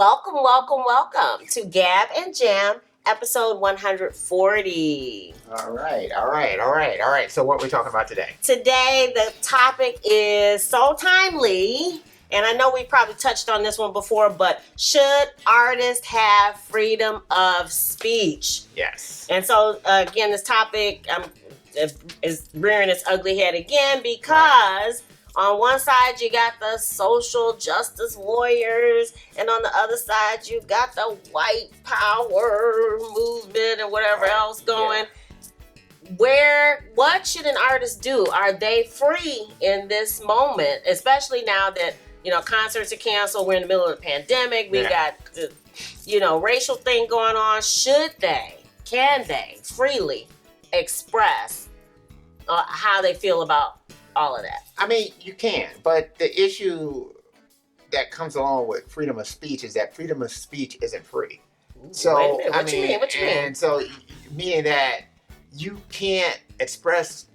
Welcome to Gab Jam, episode 140. All right. So what are we talking about today? Today, the topic is so timely, and I know we probably touched on this one before, but should artists have freedom of speech? Yes. And so, again, this topic is rearing its ugly head again because on one side you got the social justice warriors, and on the other side you got the white power movement and whatever else going. What should an artist do? Are they free in this moment, especially now that concerts are canceled? We're in the middle of the pandemic. We got the racial thing going on. Can they freely express how they feel about all of that? I mean, you can, but the issue that comes along with freedom of speech is that freedom of speech isn't free. So, wait a minute, what you mean? And so, meaning that you can't expect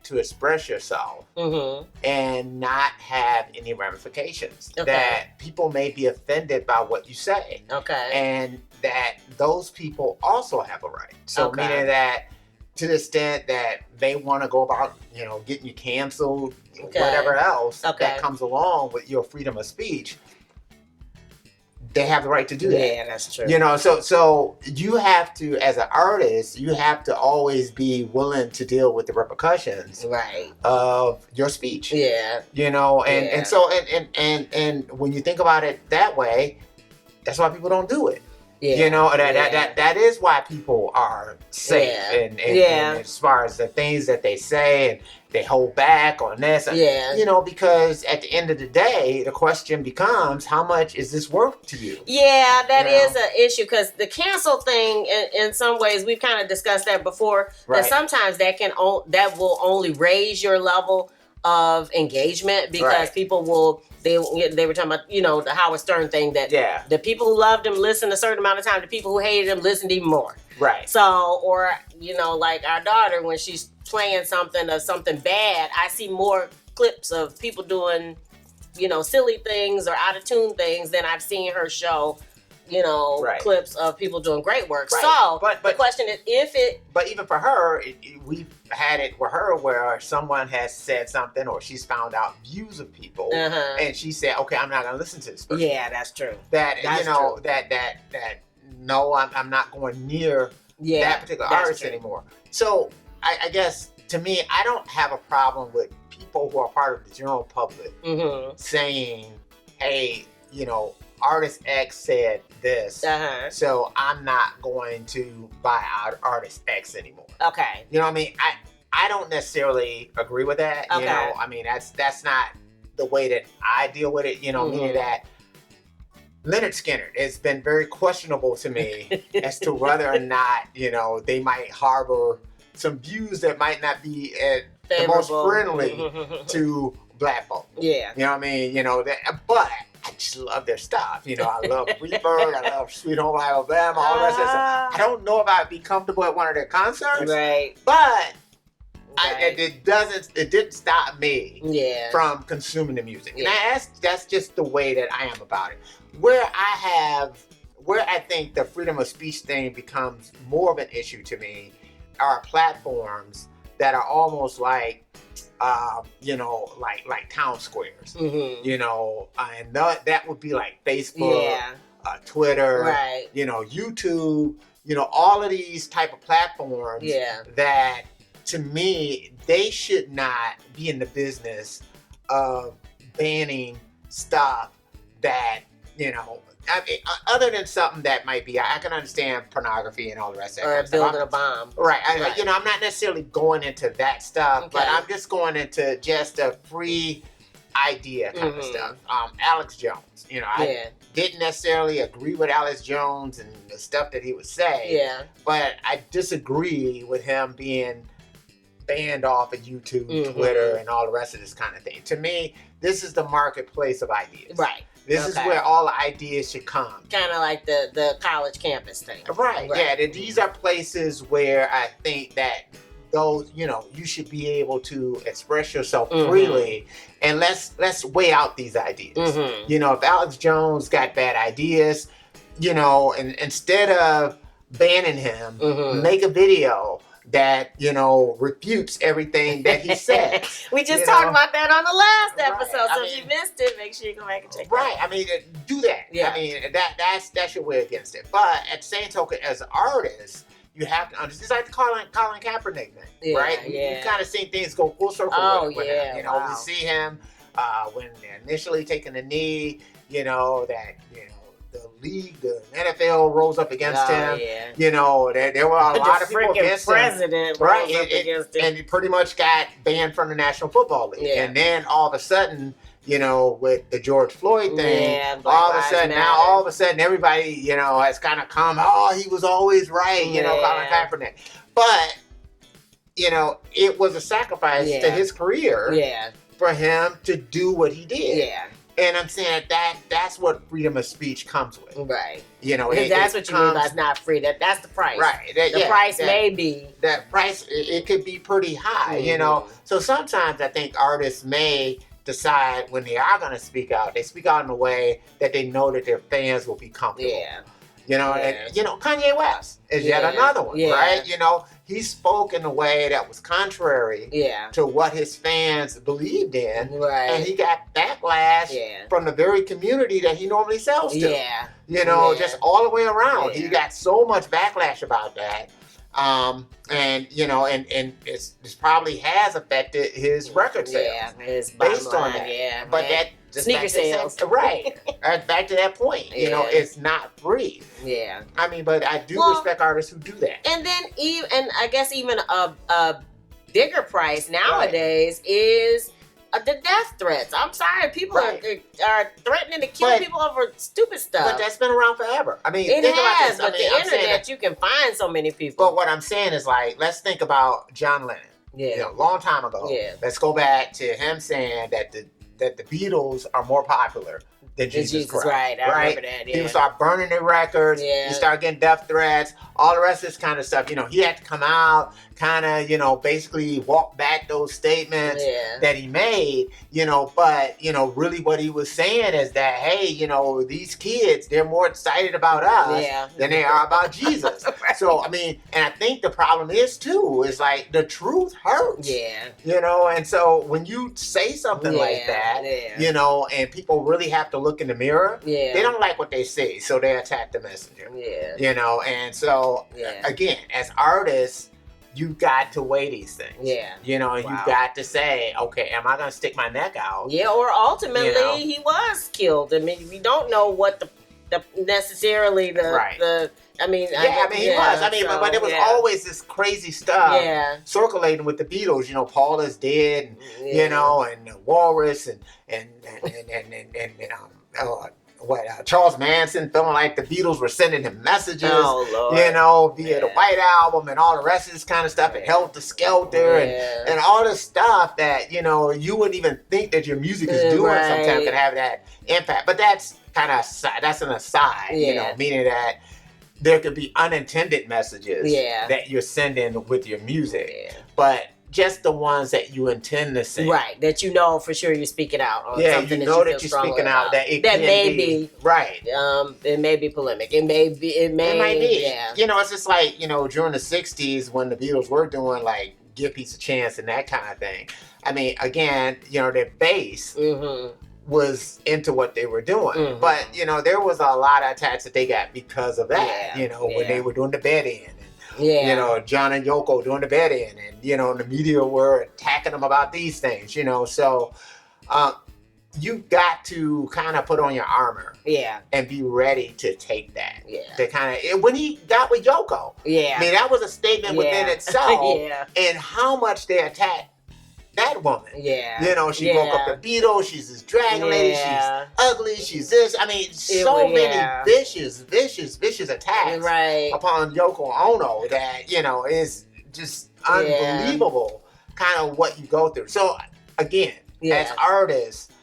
to express yourself and not have any ramifications. Okay. That people may be offended by what you say. Okay. And that those people also have a right. So, meaning that to the extent that they want to go about, getting you canceled, whatever else that comes along with your freedom of speech, they have the right to do that. Yeah, that's true. So you have to, as an artist, you have to always be willing to deal with the repercussions of your speech. Yeah. And so when you think about it that way, that's why people don't do it. Yeah. That is why people are safe and as far as the things that they say and they hold back on this. Because at the end of the day, the question becomes, how much is this worth to you? Yeah, that is an issue, because the cancel thing, in some ways, we've kind of discussed that before. Right. That sometimes that will only raise your level of engagement, because people will. They were talking about, the Howard Stern thing, that the people who loved him listened a certain amount of time. The people who hated him listened even more. Right. So, or, like our daughter, when she's playing something bad, I see more clips of people doing, silly things or out of tune things than I've seen her show, clips of people doing great work. Right. So, but the question is, But even for her, we've had it with her where someone has said something, or she's found out views of people, and she said, "Okay, I'm not going to listen to this person." Yeah, that's true. That's true. No, I'm not going near that particular artist anymore. So I guess, to me, I don't have a problem with people who are part of the general public saying, "Hey, Artist X said this, so I'm not going to buy Artist X anymore." Okay. You know what I mean? I don't necessarily agree with that. Okay. I mean, that's not the way that I deal with it. Meaning that Leonard Skinner, it's been very questionable to me as to whether or not, they might harbor some views that might not be the most friendly to Black folk. Yeah. You know what I mean? But I just love their stuff. I love Freebird, I love Sweet Home Alabama, all that stuff. I don't know if I'd be comfortable at one of their concerts. Right. But it didn't stop me from consuming the music. And that's just the way that I am about it. Where I think the freedom of speech thing becomes more of an issue to me are platforms that are almost like like town squares, and that would be like Facebook, Twitter, YouTube, all of these type of platforms that, to me, they should not be in the business of banning stuff that, I mean, other than something that might be, I can understand pornography and all the rest of that. Or building a bomb. Right. I'm not necessarily going into that stuff, but I'm just going into just a free idea kind of stuff. Alex Jones, I didn't necessarily agree with Alex Jones and the stuff that he would say, but I disagree with him being banned off of YouTube, Twitter, and all the rest of this kind of thing. To me, this is the marketplace of ideas. Right. This is where all the ideas should come. Kind of like the college campus thing. Right. Yeah. These are places where I think that those, you should be able to express yourself freely, and let's weigh out these ideas. If Alex Jones got bad ideas, and instead of banning him, make a video that refutes everything that he said. We just talked about that on the last episode. So if you missed it, make sure you go back and check it out. I mean, do that. Yeah. I mean, that's your way against it. But at the same token, as an artist, you have to understand. It's like the Colin Kaepernick thing, right? Yeah. We've kind of seen things go full circle with him. We see him when they're initially taking the knee. The league, the NFL rose up against him. Yeah. There were a lot of people against president him. Right. Against him. And he pretty much got banned from the National Football League. Yeah. And then all of a sudden, with the George Floyd thing, all of a sudden everybody, has kind of come, he was always right, Colin Kaepernick. But, it was a sacrifice to his career for him to do what he did. Yeah. And I'm saying that's what freedom of speech comes with. Right. That's what you mean by it's not free. That's the price. Right. The price may be. That price, it could be pretty high, So sometimes I think artists may decide when they are going to speak out, they speak out in a way that they know that their fans will be comfortable. Yeah. And, Kanye West is yet another one, right? He spoke in a way that was contrary to what his fans believed in. Right. And he got backlash from the very community that he normally sells to. Yeah. Just all the way around. Yeah. He got so much backlash about that. And it's probably has affected his record sales. Yeah, his based on that. Yeah. But that sneaker sales. Right. Back to that point. It's not free. Yeah. I mean, but I do respect artists who do that. And then I guess even a bigger price nowadays is the death threats. I'm sorry, people are threatening to kill people over stupid stuff. But that's been around forever. I mean, it has. But the internet, you can find so many people. But what I'm saying is, let's think about John Lennon. Yeah, a long time ago. Yeah. Let's go back to him saying that the Beatles are more popular than Jesus Christ. Right, I remember that. Yeah. People start burning their records. Yeah. You start getting death threats. All the rest of this kind of stuff. He had to come out, kind of, basically walk back those statements that he made. But really what he was saying is that, hey, these kids, they're more excited about us than they are about Jesus. Right. So I mean, and I think the problem is too is the truth hurts. Yeah. And so when you say something like that, and people really have to look in the mirror, they don't like what they see, so they attack the messenger. Yeah. And so again, as artists, you got to weigh these things. Yeah. You got to say, okay, am I going to stick my neck out? Yeah, or ultimately he was killed. I mean, we don't know what the necessarily the I mean, he was. I mean, but there was always this crazy stuff circulating with the Beatles. Paul is dead, and, and Walrus and Charles Manson feeling like the Beatles were sending him messages, via the White Album and all the rest of this kind of stuff, and Helter Skelter and all this stuff that, you wouldn't even think that your music is doing sometimes can have that impact. But that's that's an aside, meaning that there could be unintended messages that you're sending with your music. Yeah. But just the ones that you intend to say. Right, that for sure you're speaking out on something that you're speaking out that it that may be right. It may be polemic. It might be. Yeah. It's just like, during the 60s when the Beatles were doing Give Peace a Chance and that kind of thing. I mean, again, their base was into what they were doing. But, there was a lot of attacks that they got because of that, when they were doing the bed in. John and Yoko doing the bed in, and the media were attacking them about these things, so you've got to kind of put on your armor and be ready to take that to kind of when he got with Yoko, I mean, that was a statement within itself and how much they attacked that woman. She broke up the Beatles. She's this drag lady. She's ugly. She's this. I mean, so many vicious attacks upon Yoko Ono that, is just unbelievable kind of what you go through. So, again, as artists,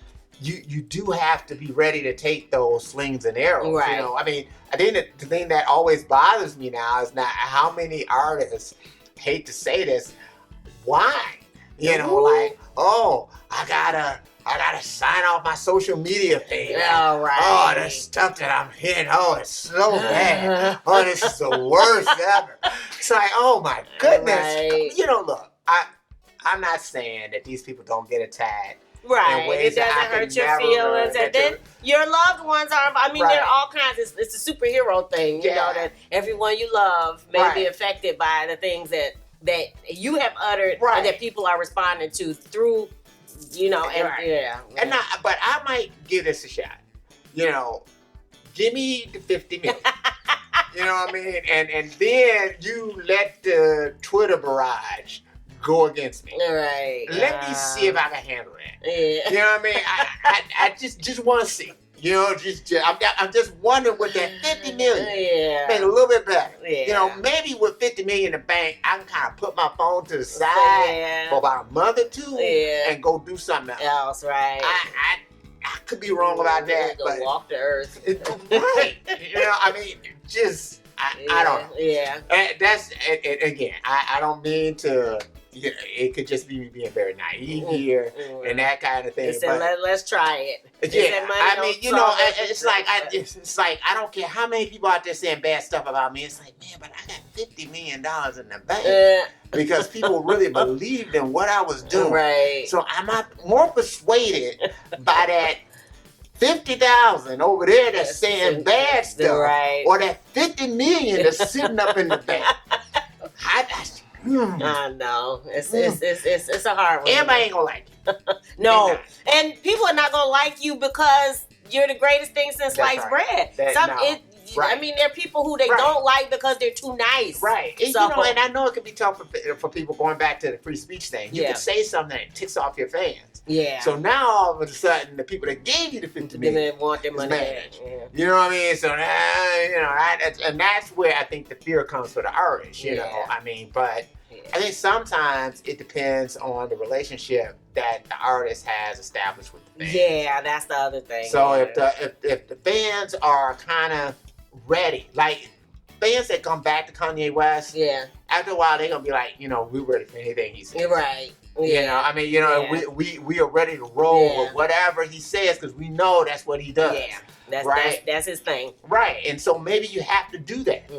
you do have to be ready to take those slings and arrows. Right. I mean, I think the thing that always bothers me now is not how many artists, hate to say this, why? You know, like, oh, I gotta sign off my social media thing. All right. Oh, the stuff that I'm hitting, oh, it's so bad. Oh, this is the worst ever. It's like, oh my goodness. Right. You know, look, I'm not saying that these people don't get attacked. Right. It doesn't hurt your feelings. And then your loved ones are, I mean, there are all kinds of, it's a superhero thing, you know, that everyone you love may be affected by the things that you have uttered and that people are responding to through, you know, and but I might give this a shot. You know, give me the 50 million. You know what I mean? And then you let the Twitter barrage go against me. Right. Let me see if I can handle that. Yeah. You know what I mean? I just want to see. You know, I'm just wondering with that 50 million, make a little bit better. Yeah. You know, maybe with 50 million in the bank, I can kind of put my phone to the side for about a month or two and go do something else. Right. I could be wrong about that, but walk the earth. Right. You know, I mean, just I don't know. Yeah. And that's again. I don't mean to. You know, it could just be me being very naive here and that kind of thing. But let's try it. Yeah, I mean, you know, it's like I don't care how many people out there saying bad stuff about me. It's like, man, but I got $50 million in the bank because people really believed in what I was doing. Right. So I'm not more persuaded by that 50,000 over there that's saying bad stuff, or that 50 million that's sitting up in the bank. I know. It's a hard one. Everybody ain't gonna like you. No. And people are not gonna like you because you're the greatest thing since sliced bread. I mean, there are people who they don't like because they're too nice. Right. And, you know, and I know it can be tough for people going back to the free speech thing. You can say something that ticks off your fans. Yeah. So now all of a sudden, the people that gave you the 50 million they want their money. You know what I mean? So now, you know, and that's where I think the fear comes for the artist. You know, I mean, but I think sometimes it depends on the relationship that the artist has established with the fans. Yeah, that's the other thing. So if the fans are kind of ready, like fans that come back to Kanye West, after a while they're gonna be like, you know, we're ready for anything he says. Right. You know, I mean, you know, we are ready to roll with whatever he says because we know that's what he does. Yeah, that's his thing. Right, and so maybe you have to do that,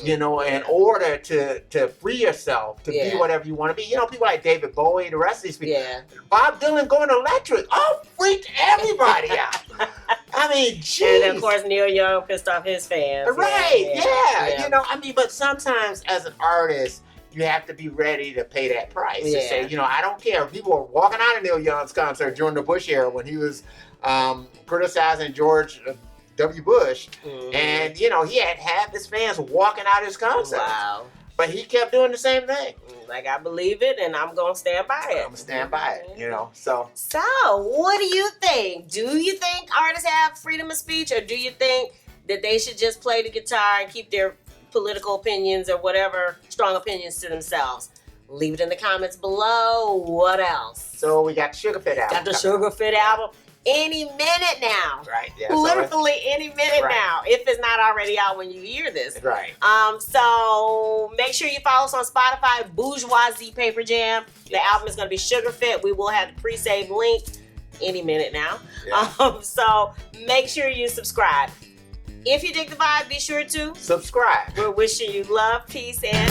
you know, in order to free yourself to be whatever you want to be. You know, people like David Bowie, the rest of these people. Yeah. Bob Dylan going electric. Oh, freaked everybody out. I mean, geez. And then, of course, Neil Young pissed off his fans. Right, yeah. You know, I mean, but sometimes as an artist, you have to be ready to pay that price. To say, you know, I don't care. People were walking out of Neil Young's concert during the Bush era when he was criticizing George W. Bush. And, you know, he had half his fans walking out his concert. Wow. But he kept doing the same thing. Like, I believe it, and I'm going to stand by it. I'm going to stand by it, you know, so. So, what do you think? Do you think artists have freedom of speech, or do you think that they should just play the guitar and keep their political opinions or whatever strong opinions to themselves? Leave it in the comments below. What else? So we got the Sugar Fit album. Got the Sugar Fit album any minute now. Right. Yeah. Literally any minute now. If it's not already out when you hear this. Right. So make sure you follow us on Spotify, Bourgeoisie Paper Jam. The album is going to be Sugar Fit. We will have the pre-save link any minute now. Yeah. So make sure you subscribe. If you dig the vibe, be sure to subscribe. We're wishing you love, peace, and